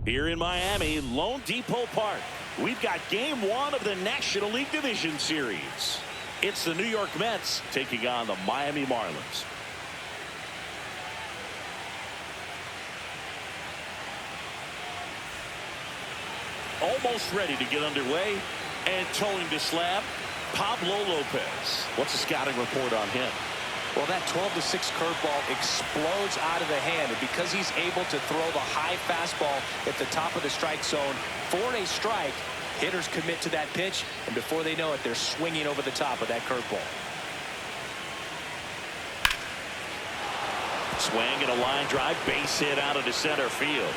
Here in Miami, Lone Depot Park, we've got game one of the National League Division Series. It's the New York Mets taking on the Miami Marlins. Almost ready to get underway, and towing the slab, Pablo Lopez. What's the scouting report on him? Well, that 12-6 curveball explodes out of the hand, and because he's able to throw the high fastball at the top of the strike zone for a strike, hitters commit to that pitch, and before they know it, they're swinging over the top of that curveball. Swing and a line drive, base hit out of the center field.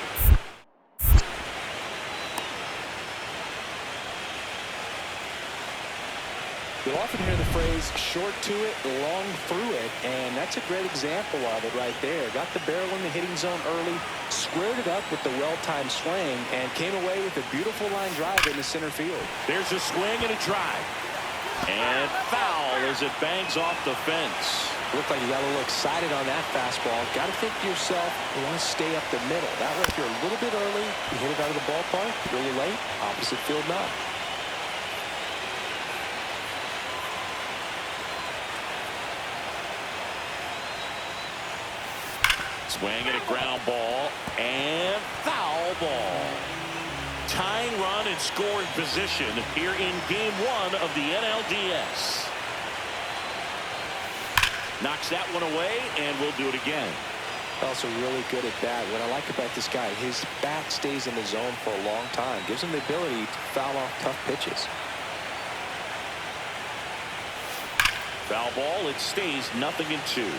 You'll often hear the phrase short to it, long through it, and that's a great example of it right there. Got the barrel in the hitting zone early, squared it up with the well-timed swing, and came away with a beautiful line drive in the center field. There's a swing and a drive. And foul as it bangs off the fence. Looked like you got a little excited on that fastball. Got to think to yourself, you want to stay up the middle. That way, if you're a little bit early, you hit it out of the ballpark. Really late, opposite field knock. Swing and a ground ball, and foul ball. Tying run in scoring position here in game one of the NLDS. Knocks that one away, and we'll do it again. Also really good at bat. What I like about this guy, his bat stays in the zone for a long time. Gives him the ability to foul off tough pitches. Foul ball, it stays 0-2.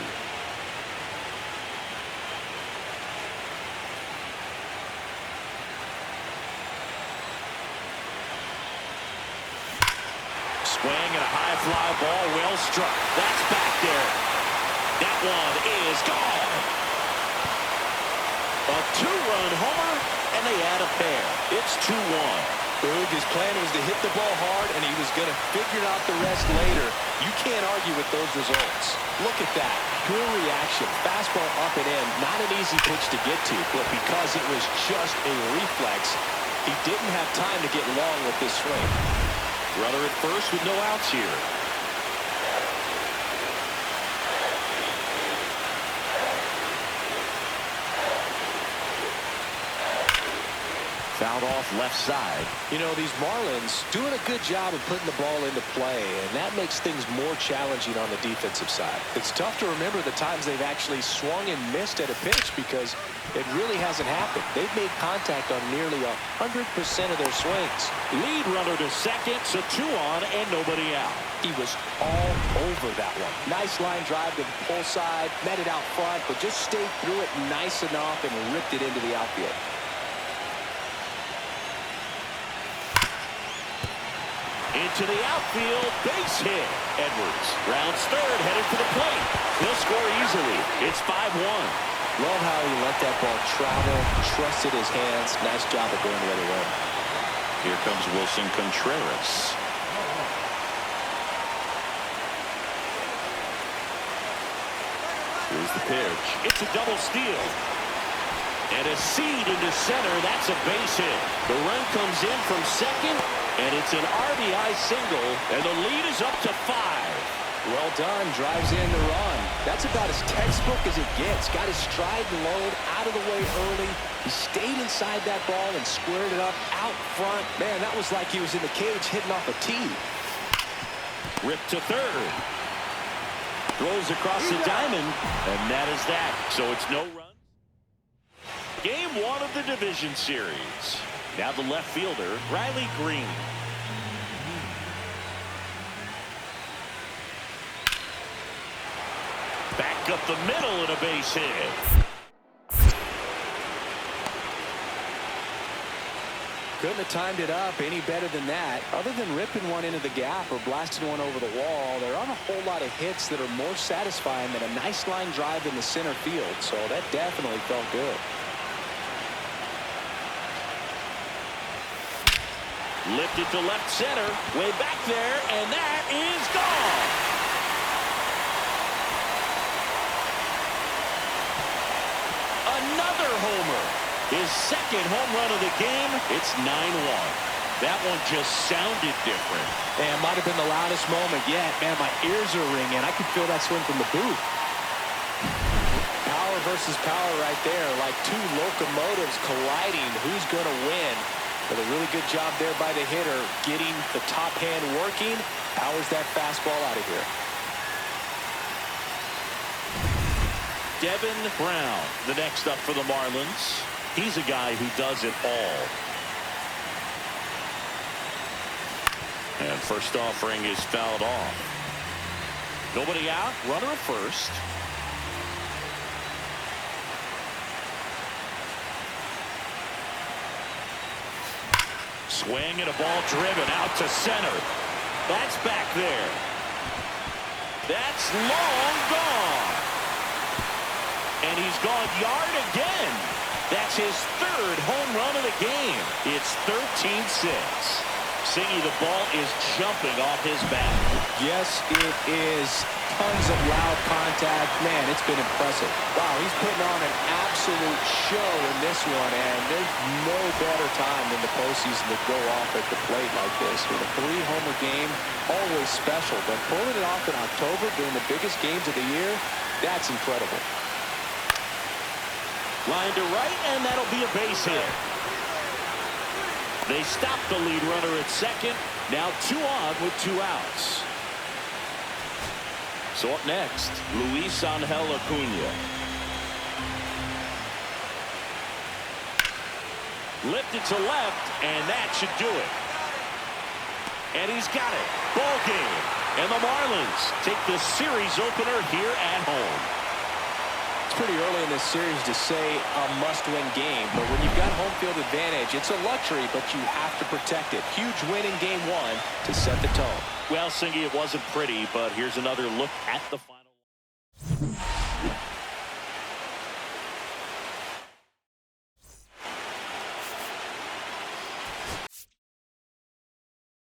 Swing and a high fly ball, well struck. That's back there. That one is gone. A two-run homer, and they add a pair. It's 2-1. Boog, his plan was to hit the ball hard, and he was going to figure out the rest later. You can't argue with those results. Look at that. Good reaction. Fastball up and in. Not an easy pitch to get to, but because it was just a reflex, he didn't have time to get long with this swing. Runner at first with no outs here. Fouled off left side. You know, these Marlins doing a good job of putting the ball into play, and that makes things more challenging on the defensive side. It's tough to remember the times they've actually swung and missed at a pitch because it really hasn't happened. They've made contact on nearly 100% of their swings. Lead runner to second, so 2 on and nobody out. He was all over that one. Nice line drive to the pull side, met it out front, but just stayed through it nice enough and ripped it into the outfield. Into the outfield, base hit. Edwards rounds third, headed for the plate. He'll score easily. It's 5-1. Love how he let that ball travel, trusted his hands. Nice job of going the other way. Here comes Wilson Contreras. Here's the pitch. It's a double steal. And a seed into center. That's a base hit. The run comes in from second, and it's an RBI single, and the lead is up to 5. Well done. Drives in the run. That's about as textbook as it gets. Got his stride and load out of the way early. He stayed inside that ball and squared it up out front. Man, that was like he was in the cage hitting off a tee. Ripped to third. Throws across the diamond, and that is that. So it's no run. Game one of the division series. Now the left fielder, Riley Green. Back up the middle and a base hit. Couldn't have timed it up any better than that. Other than ripping one into the gap or blasting one over the wall, there aren't a whole lot of hits that are more satisfying than a nice line drive in the center field. So that definitely felt good. Lifted to left center, way back there, and that is gone. Another homer. His second home run of the game. It's 9-1. That one just sounded different. Man, might have been the loudest moment yet. Man, my ears are ringing. I could feel that swing from the booth. Power versus power right there. Like two locomotives colliding. Who's going to win? But a really good job there by the hitter. Getting the top hand working. Powers that fastball out of here. Devin Brown, the next up for the Marlins. He's a guy who does it all. And first offering is fouled off. Nobody out. Runner at first. Swing and a ball driven out to center. That's back there. That's long gone. And he's gone yard again. That's his third home run of the game. It's 13-6. Singy, the ball is jumping off his bat. Yes, it is. Tons of loud contact. Man, it's been impressive. Wow, he's putting on an absolute show in this one, and there's no better time than the postseason to go off at the plate like this. With a 3-homer game, always special, but pulling it off in October during the biggest games of the year, that's incredible. Line to right, and that'll be a base hit. They stop the lead runner at second. Now 2 on with 2 outs. So up next, Luis Angel Acuna. Lifted to left, and that should do it. And he's got it. Ball game. And the Marlins take the series opener here at home. It's pretty early in this series to say a must-win game, but when you've got home field advantage, it's a luxury, but you have to protect it. Huge win in Game 1 to set the tone. Well, Singy, it wasn't pretty, but here's another look at the final.